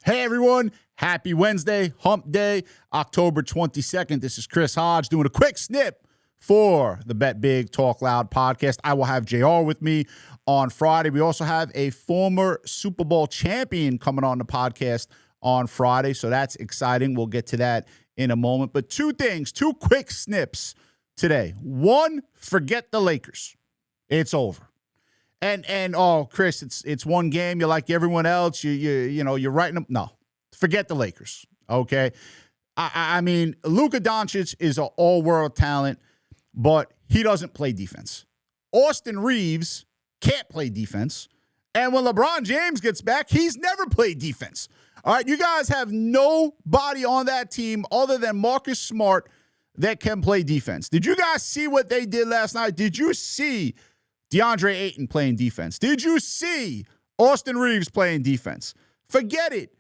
Hey everyone, happy Wednesday, hump day, October 22nd. This is Chris Hodge doing a quick snip for the Bet Big Talk Loud podcast. I will have JR with me on Friday. We also have a former Super Bowl champion coming on the podcast on Friday, so that's exciting. We'll get to that in a moment. But two quick snips today. One, forget the Lakers. It's over. And Chris, it's one game. You're like everyone else. You're writing them. No, forget the Lakers. Okay, I mean, Luka Doncic is an all-world talent, but he doesn't play defense. Austin Reeves can't play defense, and when LeBron James gets back, he's never played defense. All right, you guys have nobody on that team other than Marcus Smart that can play defense. Did you guys see what they did last night? Did you see DeAndre Ayton playing defense? Did you see Austin Reeves playing defense? Forget it.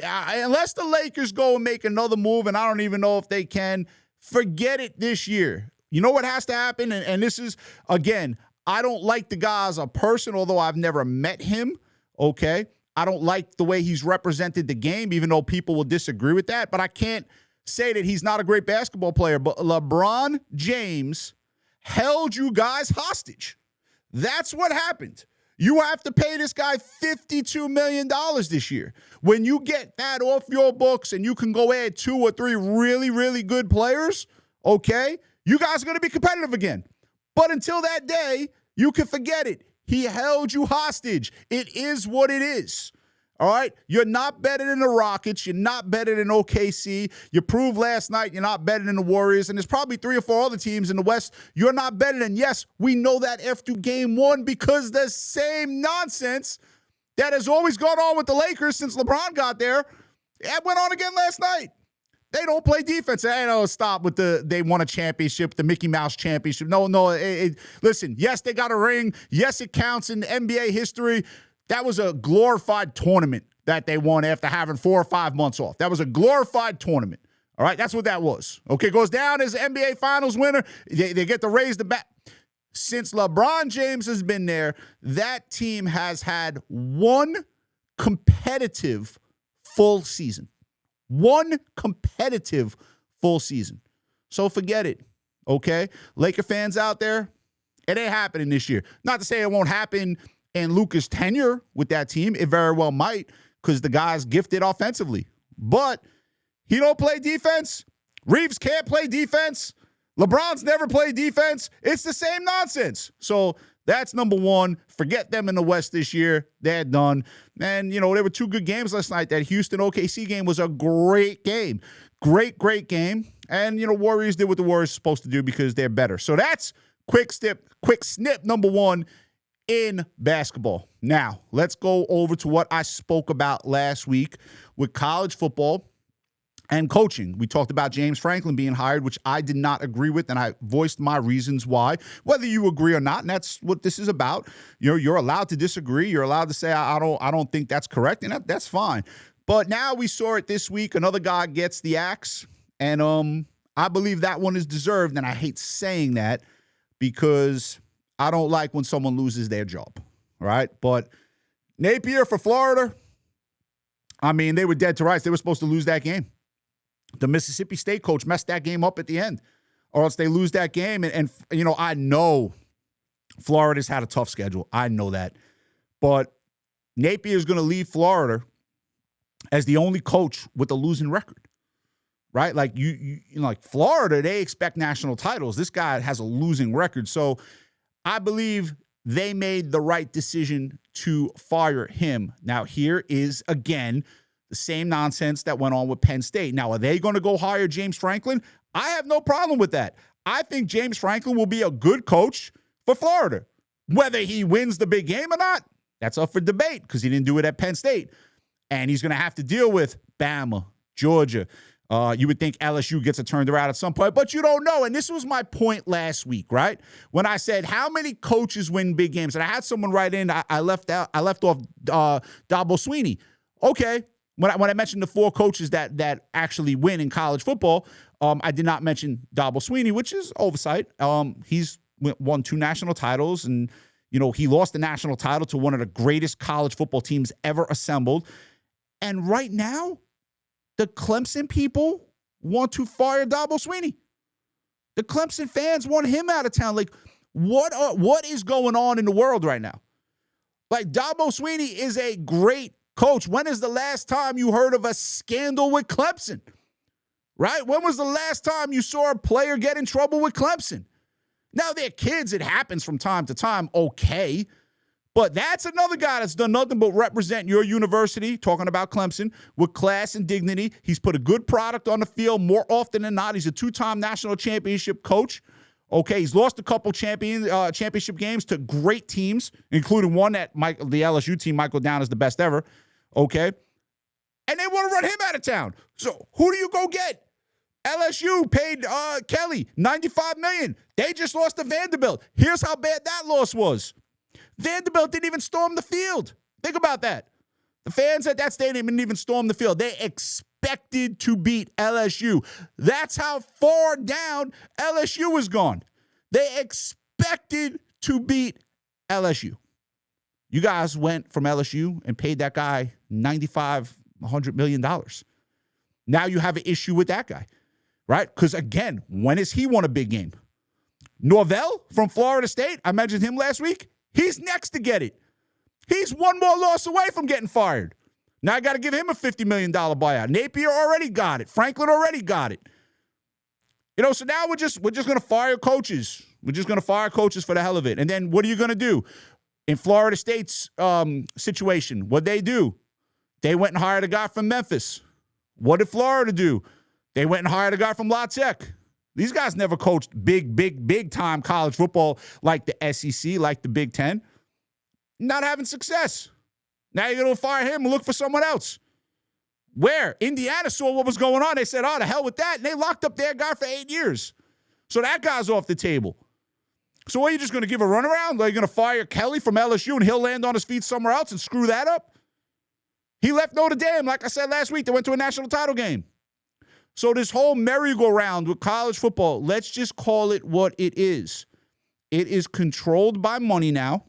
Unless the Lakers go and make another move, and I don't even know if they can, forget it this year. You know what has to happen? And this is, again, I don't like the guy as a person, although I've never met him, okay? I don't like the way he's represented the game, even though people will disagree with that. But I can't say that he's not a great basketball player. But LeBron James held you guys hostage. That's what happened. You have to pay this guy $52 million this year. When you get that off your books and you can go add 2 or 3 really, really good players, okay, you guys are going to be competitive again. But until that day, you can forget it. He held you hostage. It is what it is. All right? You're not better than the Rockets. You're not better than OKC. You proved last night you're not better than the Warriors. And there's probably 3 or 4 other teams in the West you're not better than. Yes, we know that after game 1 because the same nonsense that has always gone on with the Lakers since LeBron got there, that went on again last night. They don't play defense. Stop with they won a championship, the Mickey Mouse championship. No. Listen, yes, they got a ring. Yes, it counts in NBA history. That was a glorified tournament that they won after having 4 or 5 months off. That was a glorified tournament. All right, that's what that was. Okay, goes down as an NBA Finals winner. They get to raise the bat. Since LeBron James has been there, that team has had one competitive full season. One competitive full season. So forget it, okay? Laker fans out there, it ain't happening this year. Not to say it won't happen in Luka's tenure with that team. It very well might because the guy's gifted offensively. But he don't play defense. Reeves can't play defense. LeBron's never played defense. It's the same nonsense. So that's number one. Forget them in the West this year. They're done. And, there were 2 good games last night. That Houston-OKC game was a great game. Great game. And, Warriors did what the Warriors are supposed to do because they're better. So that's quick snip number 1 in basketball. Now, let's go over to what I spoke about last week with college football and coaching. We talked about James Franklin being hired, which I did not agree with, and I voiced my reasons why, whether you agree or not, and that's what this is about. You're allowed to disagree. You're allowed to say, I don't think that's correct, and that's fine. But now we saw it this week. Another guy gets the axe, and I believe that one is deserved, and I hate saying that because I don't like when someone loses their job, right? But Napier for Florida, I mean, they were dead to rights. They were supposed to lose that game. The Mississippi State coach messed that game up at the end, or else they lose that game. And I know Florida's had a tough schedule. I know that. But Napier's going to leave Florida as the only coach with a losing record, right? Like, like Florida, they expect national titles. This guy has a losing record. So I believe they made the right decision to fire him. Now, here is, again, the same nonsense that went on with Penn State. Now, are they going to go hire James Franklin? I have no problem with that. I think James Franklin will be a good coach for Florida. Whether he wins the big game or not, that's up for debate because he didn't do it at Penn State. And he's going to have to deal with Bama, Georgia. You would think LSU gets it turned around at some point, but you don't know. And this was my point last week, right? When I said, how many coaches win big games? And I had someone write in, I left off Dabo Swinney. Okay. When I mentioned the 4 coaches that actually win in college football, I did not mention Dabo Swinney, which is oversight. He's won 2 national titles, and he lost the national title to one of the greatest college football teams ever assembled. And right now, the Clemson people want to fire Dabo Swinney. The Clemson fans want him out of town. Like, what is going on in the world right now? Like, Dabo Swinney is a great coach. When is the last time you heard of a scandal with Clemson? Right? When was the last time you saw a player get in trouble with Clemson? Now, they're kids. It happens from time to time. Okay. But that's another guy that's done nothing but represent your university, talking about Clemson, with class and dignity. He's put a good product on the field more often than not. He's a two-time national championship coach. Okay, he's lost a couple championship games to great teams, including one that the LSU team might go down as the best ever. Okay. And they want to run him out of town. So who do you go get? LSU paid Kelly $95 million. They just lost to Vanderbilt. Here's how bad that loss was. Vanderbilt didn't even storm the field. Think about that. The fans at that stadium didn't even storm the field. They expected to beat LSU. That's how far down LSU has gone. They expected to beat LSU. You guys went from LSU and paid that guy $100 million. Now you have an issue with that guy, right? Because, again, when has he won a big game? Norvell from Florida State, I mentioned him last week. He's next to get it. He's one more loss away from getting fired. Now I got to give him a $50 million buyout. Napier already got it. Franklin already got it. So now we're just going to fire coaches. We're just going to fire coaches for the hell of it. And then what are you going to do? In Florida State's situation, what'd they do? They went and hired a guy from Memphis. What did Florida do? They went and hired a guy from La Tech. These guys never coached big time college football like the SEC, like the Big Ten. Not having success. Now you're going to fire him and look for someone else. Where? Indiana saw what was going on. They said, oh, the hell with that. And they locked up their guy for 8 years. So that guy's off the table. So are you just going to give a runaround? Are you going to fire Kelly from LSU and he'll land on his feet somewhere else and screw that up? He left Notre Dame, like I said last week. They went to a national title game. So this whole merry-go-round with college football, let's just call it what it is. It is controlled by money now.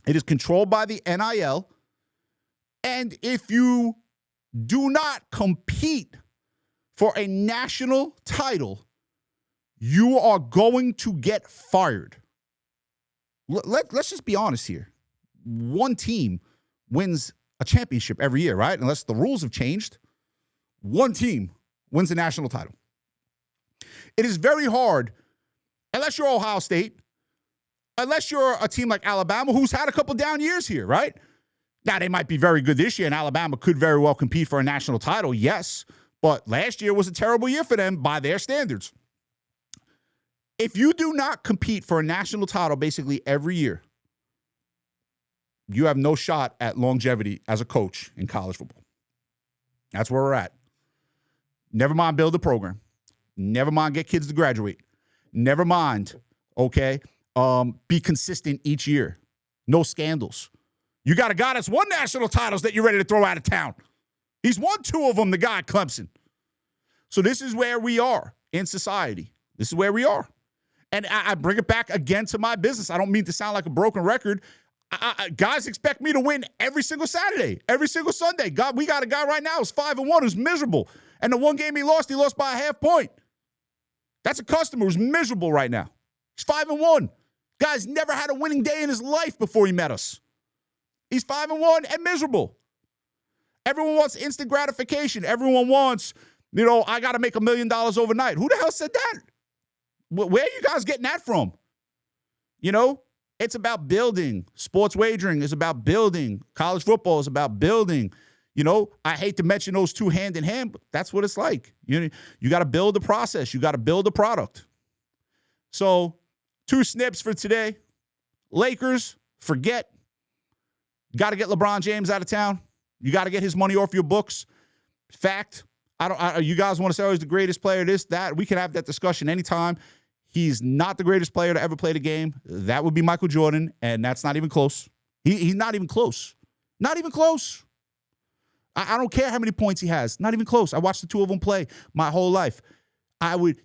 It is controlled by the NIL. And if you do not compete for a national title, you are going to get fired. Let's just be honest here. One team wins a championship every year, right? Unless the rules have changed. One team wins the national title. It is very hard, unless you're Ohio State, unless you're a team like Alabama, who's had a couple down years here, right? Now, they might be very good this year, and Alabama could very well compete for a national title, yes, but last year was a terrible year for them by their standards. If you do not compete for a national title basically every year, you have no shot at longevity as a coach in college football. That's where we're at. Never mind build a program. Never mind get kids to graduate. Never mind, okay, be consistent each year. No scandals. You got a guy that's won national titles that you're ready to throw out of town. He's won 2 of them, the guy at Clemson. So this is where we are in society. This is where we are. And I bring it back again to my business. I don't mean to sound like a broken record. Guys expect me to win every single Saturday, every single Sunday. God, we got a guy right now who's 5-1 who's miserable. And the one game he lost by a half point. That's a customer who's miserable right now. He's 5-1. Guy's never had a winning day in his life before he met us. He's 5-1 and miserable. Everyone wants instant gratification. Everyone wants, I got to make $1 million overnight. Who the hell said that? Where are you guys getting that from? It's about building. Sports wagering is about building. College football is about building. I hate to mention those two hand in hand, but that's what it's like. You got to build the process. You got to build the product. So 2 snips for today. Lakers, forget. Got to get LeBron James out of town. You got to get his money off your books. Fact. You guys want to say, oh, he's the greatest player, this, that. We can have that discussion anytime. He's not the greatest player to ever play the game. That would be Michael Jordan, and that's not even close. He's not even close. Not even close. I don't care how many points he has. Not even close. I watched the 2 of them play my whole life.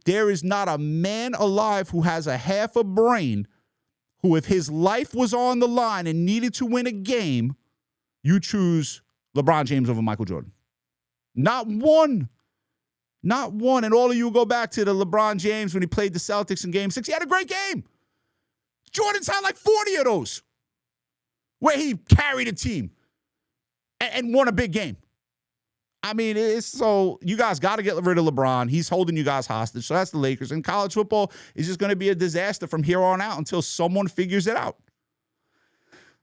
There is not a man alive who has a half a brain who, if his life was on the line and needed to win a game, you choose LeBron James over Michael Jordan. Not one. Not one. And all of you go back to the LeBron James when he played the Celtics in Game 6. He had a great game. Jordan's had like 40 of those where he carried a team and won a big game. I mean, so you guys got to get rid of LeBron. He's holding you guys hostage. So that's the Lakers. And college football is just going to be a disaster from here on out until someone figures it out.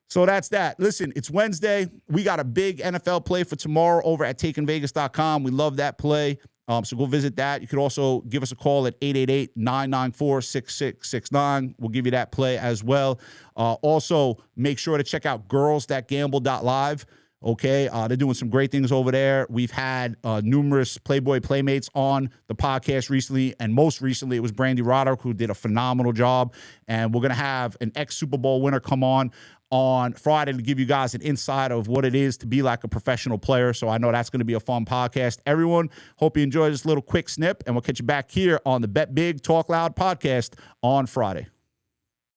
So that's that. Listen, it's Wednesday. We got a big NFL play for tomorrow over at takingvegas.com. We love that play. So go visit that. You could also give us a call at 888-994-6669. We'll give you that play as well. Also, make sure to check out girls.gamble.live. Okay, they're doing some great things over there. We've had numerous Playboy Playmates on the podcast recently, and most recently it was Brandy Roderick, who did a phenomenal job. And we're going to have an ex-Super Bowl winner come on Friday to give you guys an insight of what it is to be like a professional player. So I know that's going to be a fun podcast. Everyone, hope you enjoy this little quick snip, and we'll catch you back here on the Bet Big Talk Loud podcast on Friday.